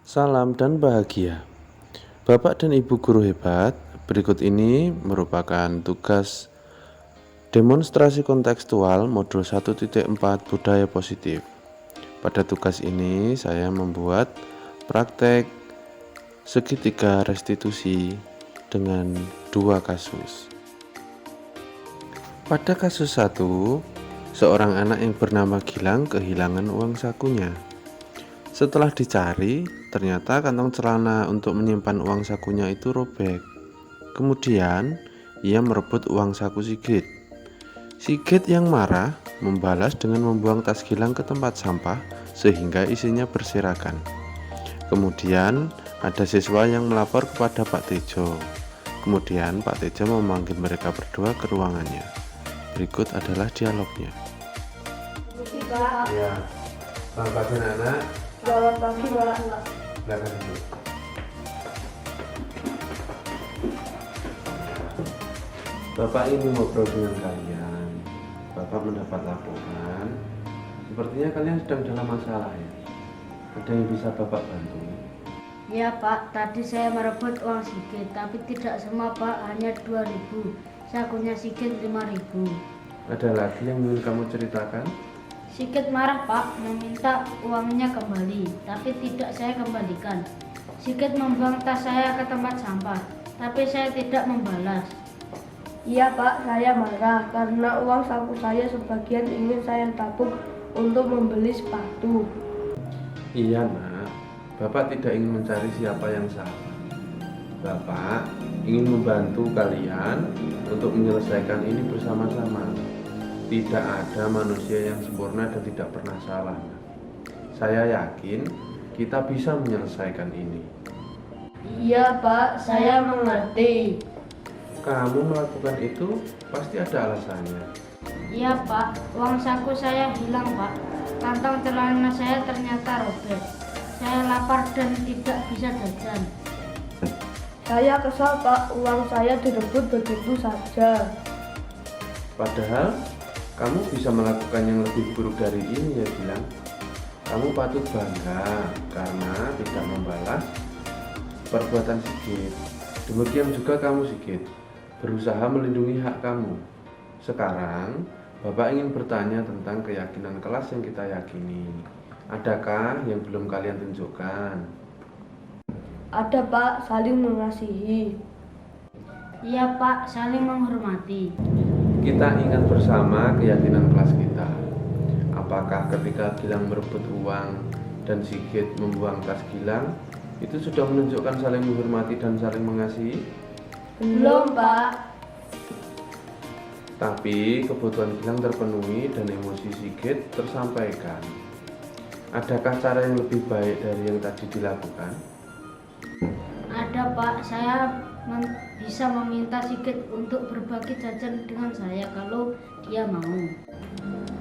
Salam dan bahagia. Bapak dan Ibu guru hebat, berikut ini merupakan tugas demonstrasi kontekstual modul 1.4 budaya positif. Pada tugas ini saya membuat praktek segitiga restitusi dengan 2 kasus. Pada kasus 1, seorang anak yang bernama Gilang kehilangan uang sakunya. Setelah dicari, ternyata kantong celana untuk menyimpan uang sakunya itu robek. Kemudian, ia merebut uang saku Sigit. Sigit yang marah membalas dengan membuang tas Gilang ke tempat sampah sehingga isinya berserakan. Kemudian, ada siswa yang melapor kepada Pak Tejo. Kemudian, Pak Tejo memanggil mereka berdua ke ruangannya. Berikut adalah dialognya. Ya, Bapak dan anak. Selamat pagi, Pak. Belakang dulu. Bapak ingin ngobrol dengan kalian. Bapak mendapat laporan. Sepertinya kalian sedang dalam masalah ya. Ada yang bisa Bapak bantu? Ya, Pak, tadi saya merebut uang Sigit, tapi tidak semua, Pak, hanya 2.000. Sakunya Sigit 5.000. Ada lagi yang ingin kamu ceritakan? Sigit marah, Pak, meminta uangnya kembali, tapi tidak saya kembalikan. Sigit membuang tas saya ke tempat sampah, tapi saya tidak membalas. Iya Pak, saya marah karena uang saku saya sebagian ingin saya tabung untuk membeli sepatu. Iya nak, Bapak tidak ingin mencari siapa yang salah. Bapak ingin membantu kalian untuk menyelesaikan ini bersama-sama. Tidak ada manusia yang sempurna dan tidak pernah salah. Saya yakin kita bisa menyelesaikan ini. Iya Pak, saya mengerti. Kamu melakukan itu pasti ada alasannya. Iya, Pak, uang saku saya hilang, Pak. Kantong celana saya ternyata robek. Saya lapar dan tidak bisa jajan. Saya kesal Pak, uang saya direbut begitu saja. Padahal kamu bisa melakukan yang lebih buruk dari ini ya Gilang. Kamu patut bangga karena tidak membalas perbuatan Sigit. Demikian juga kamu Sigit, berusaha melindungi hak kamu. Sekarang Bapak ingin bertanya tentang keyakinan kelas yang kita yakini. Adakah yang belum kalian tunjukkan? Ada Pak, saling mengasihi. Iya, Pak, saling menghormati. Kita ingat bersama keyakinan kelas kita. Apakah ketika Gilang merebut uang dan Sigit membuang tas Gilang, itu sudah menunjukkan saling menghormati dan saling mengasihi? Belum Pak. Tapi kebutuhan Gilang terpenuhi dan emosi Sigit tersampaikan. Adakah cara yang lebih baik dari yang tadi dilakukan? Ada, Pak, saya bisa meminta Sigit untuk berbagi jajan dengan saya kalau dia mau.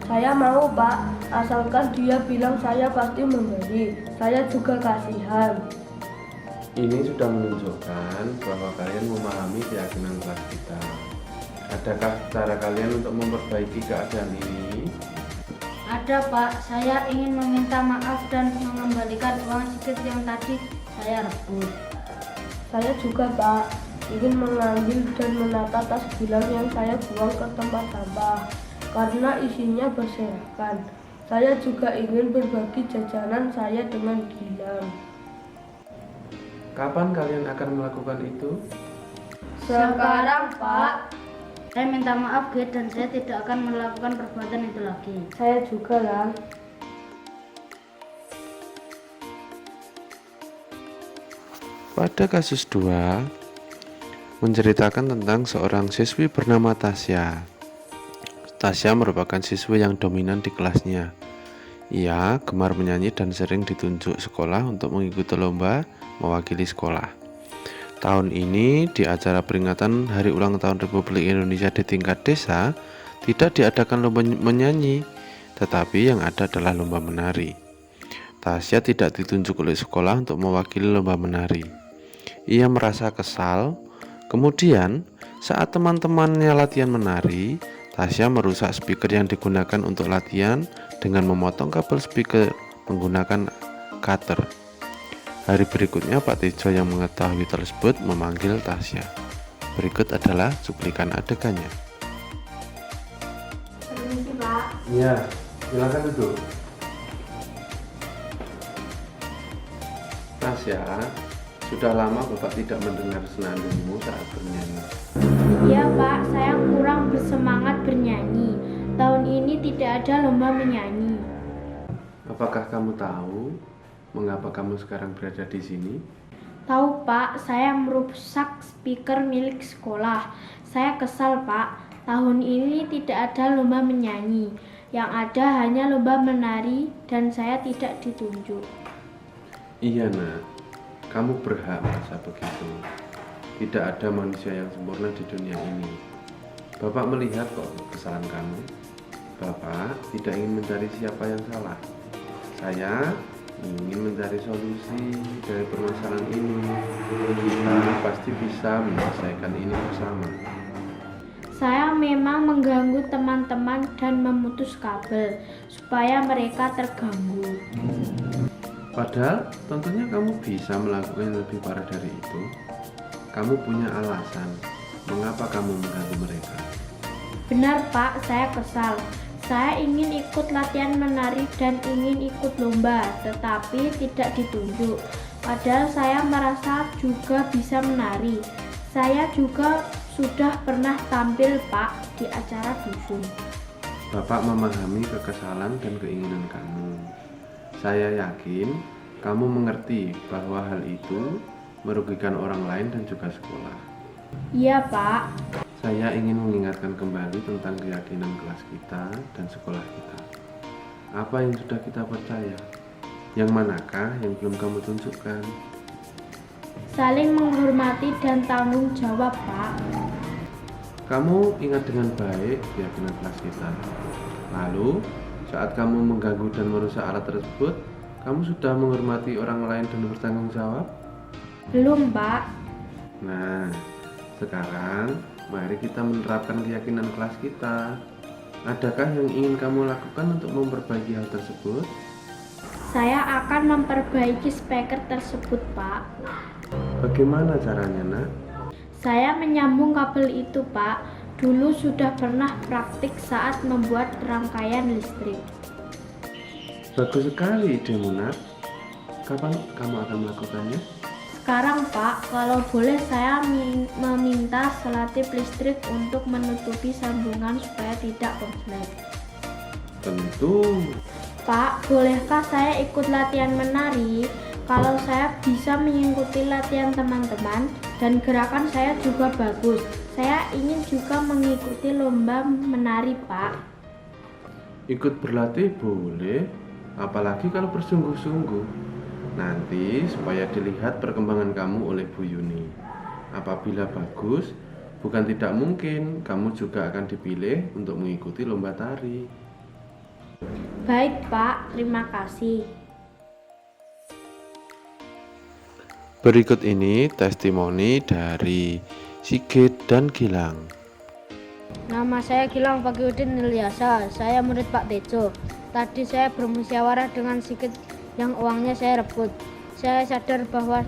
Saya mau Pak, asalkan dia bilang saya pasti memberi. Saya juga kasihan. Ini sudah menunjukkan bahwa kalian memahami keyakinan kelas kita. Adakah cara kalian untuk memperbaiki keadaan ini? Ada, Pak, saya ingin meminta maaf dan mengembalikan uang Sigit yang tadi saya rebut. Saya juga Pak, ingin mengambil dan menata tas Gilang yang saya buang ke tempat sampah karena isinya berserakan. Saya juga ingin berbagi jajanan saya dengan Gilang. Kapan kalian akan melakukan itu? Sekarang Pak, Saya minta maaf, Git, dan saya tidak akan melakukan perbuatan itu lagi. saya juga Lang. Pada kasus 2, menceritakan tentang seorang siswi bernama Tasya. Tasya merupakan siswi yang dominan di kelasnya. Ia gemar menyanyi dan sering ditunjuk sekolah untuk mengikuti lomba mewakili sekolah. Tahun ini di acara peringatan Hari Ulang Tahun Republik Indonesia di tingkat desa tidak diadakan lomba menyanyi, tetapi yang ada adalah lomba menari. Tasya tidak ditunjuk oleh sekolah untuk mewakili lomba menari. Ia merasa kesal. Kemudian saat teman-temannya latihan menari, Tasya merusak speaker yang digunakan untuk latihan dengan memotong kabel speaker menggunakan cutter. Hari berikutnya Pak Tejo yang mengetahui tersebut memanggil Tasya. Berikut adalah cuplikan adegannya. Permisi, Pak. Iya, silakan duduk. Tasya, sudah lama Bapak tidak mendengar senandungmu saat bernyanyi. Iya Pak, saya kurang bersemangat bernyanyi. Tahun ini tidak ada lomba menyanyi. Apakah kamu tahu mengapa kamu sekarang berada di sini? Tahu Pak, saya merusak speaker milik sekolah. Saya kesal Pak, tahun ini tidak ada lomba menyanyi. Yang ada hanya lomba menari dan saya tidak ditunjuk. Iya nak, kamu berhak merasa begitu. Tidak ada manusia yang sempurna di dunia ini. Bapak melihat kok kesalahan kamu. Bapak tidak ingin mencari siapa yang salah. Saya ingin mencari solusi dari permasalahan ini. Kita pasti bisa menyelesaikan ini bersama. Saya memang mengganggu teman-teman dan memutus kabel supaya mereka terganggu. Padahal tentunya kamu bisa melakukan yang lebih parah dari itu. Kamu punya alasan mengapa kamu mengganggu mereka. Benar Pak, saya kesal. Saya ingin ikut latihan menari dan ingin ikut lomba, tetapi tidak ditunjuk. Padahal saya merasa juga bisa menari. Saya juga sudah pernah tampil Pak di acara dusun. Bapak memahami kekesalan dan keinginan kamu. Saya yakin kamu mengerti bahwa hal itu merugikan orang lain dan juga sekolah. Iya Pak. Saya ingin mengingatkan kembali tentang keyakinan kelas kita dan sekolah kita. Apa yang sudah kita percaya? Yang manakah yang belum kamu tunjukkan? Saling menghormati dan tanggung jawab Pak. Kamu ingat dengan baik keyakinan kelas kita. Lalu, saat kamu mengganggu dan merusak alat tersebut, kamu sudah menghormati orang lain dan bertanggung jawab? Belum Pak. Nah, sekarang mari kita menerapkan keyakinan kelas kita. Adakah yang ingin kamu lakukan untuk memperbaiki hal tersebut? Saya akan memperbaiki speaker tersebut Pak. Bagaimana caranya, nak? Saya menyambung kabel itu Pak. Dulu sudah pernah praktik saat membuat rangkaian listrik. Bagus sekali idemu, nak. Kapan kamu akan melakukannya? Sekarang Pak, kalau boleh saya meminta selotip listrik untuk menutupi sambungan supaya tidak konslet. Tentu. Pak, bolehkah saya ikut latihan menari? Kalau saya bisa mengikuti latihan teman-teman dan gerakan saya juga bagus. Saya ingin juga mengikuti lomba menari, Pak. Ikut berlatih boleh, apalagi kalau bersungguh-sungguh. Nanti supaya dilihat perkembangan kamu oleh Bu Yuni. Apabila bagus, bukan tidak mungkin kamu juga akan dipilih untuk mengikuti lomba tari. Baik, Pak. Terima kasih. Berikut ini testimoni dari Sigit dan Gilang. Nama saya Gilang Fagiudin Ilyasa. Saya murid Pak Tejo. Tadi saya bermusyawarah dengan Sigit yang uangnya saya rebut. Saya sadar bahwa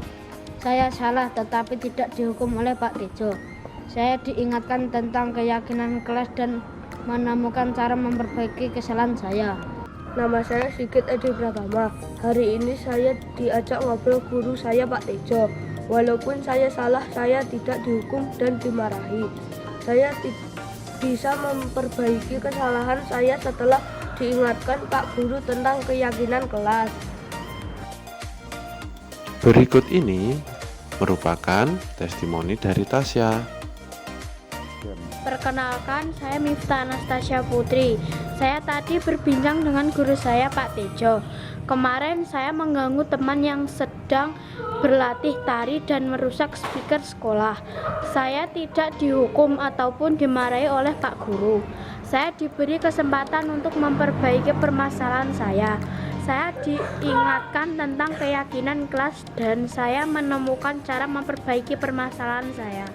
saya salah tetapi tidak dihukum oleh Pak Tejo. Saya diingatkan tentang keyakinan kelas dan menemukan cara memperbaiki kesalahan saya. Nama saya Sigit Edi Pratama. Hari ini saya diajak ngobrol guru saya Pak Tejo. Walaupun saya salah, saya tidak dihukum dan dimarahi. Saya bisa memperbaiki kesalahan saya setelah diingatkan Pak Guru tentang keyakinan kelas. Berikut ini merupakan testimoni dari Tasya. Perkenalkan, saya Miftah Anastasia Putri. Saya tadi berbincang dengan guru saya Pak Tejo. Kemarin saya mengganggu teman yang sedang berlatih tari dan merusak speaker sekolah. Saya tidak dihukum ataupun dimarahi oleh Pak Guru. Saya diberi kesempatan untuk memperbaiki permasalahan saya. Saya diingatkan tentang keyakinan kelas dan saya menemukan cara memperbaiki permasalahan saya.